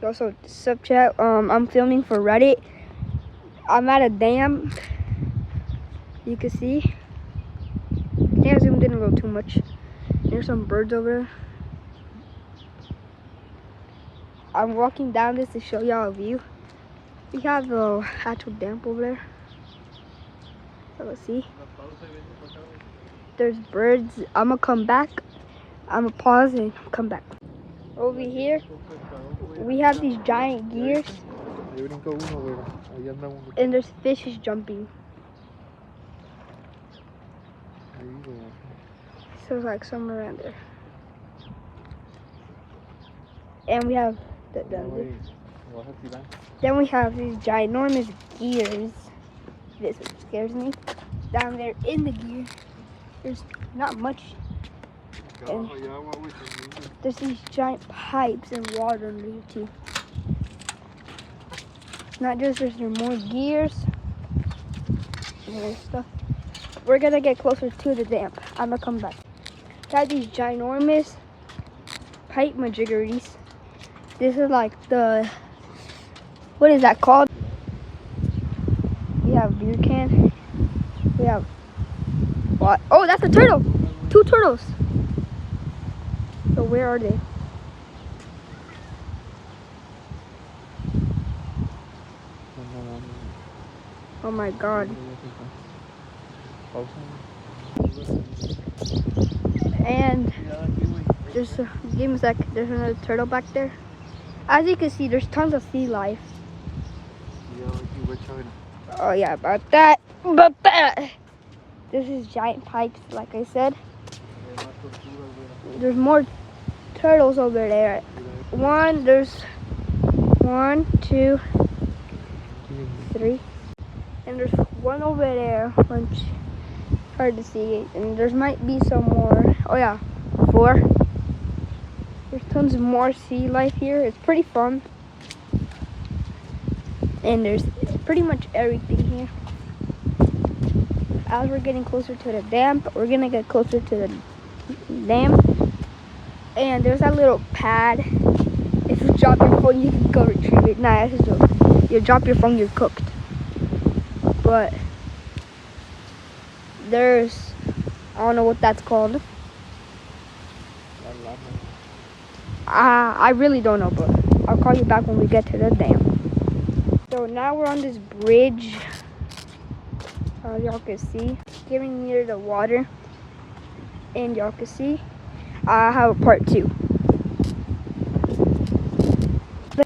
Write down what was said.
Also, sub chat. I'm filming for Reddit. I'm at a dam. You can see. I think I zoomed in a little too much. There's some birds over there. I'm walking down this to show y'all a view. We have the actual dam over there. So let's see. There's birds. I'm gonna come back. I'm gonna pause and come back. Over here, we have these giant gears. And there's fishes jumping. So it's like somewhere around there. And we have then we have these ginormous gears. This one scares me. Down there in the gear, there's not much. And there's these giant pipes and water underneath too. Not just there's more gears and other stuff. We're gonna get closer to the dam. I'm gonna come back. Got these ginormous pipe majiggerities. This is like the, what is that called? We have beer can. We have what? Oh, that's a turtle. 2 turtles. So where are they? Oh my god. And there's give me a sec. There's another turtle back there. As you can see, there's tons of sea life. Oh yeah, about that. This is giant pipes, like I said. There's more turtles over there. There's 1, 2, 3. And there's one over there, which hard to see. And there might be some more. Oh yeah, 4. There's tons more sea life here. It's pretty fun. And there's pretty much everything here. As we're getting closer to the dam, we're gonna get closer to the dam. And there's that little pad. If you drop your phone, you can go retrieve it. Nah, that's a joke. You drop your phone, you're cooked. But there's, I don't know what that's called. I really don't know, but I'll call you back when we get to the dam. So now we're on this bridge. Y'all can see, getting near the water, and y'all can see I have a part 2.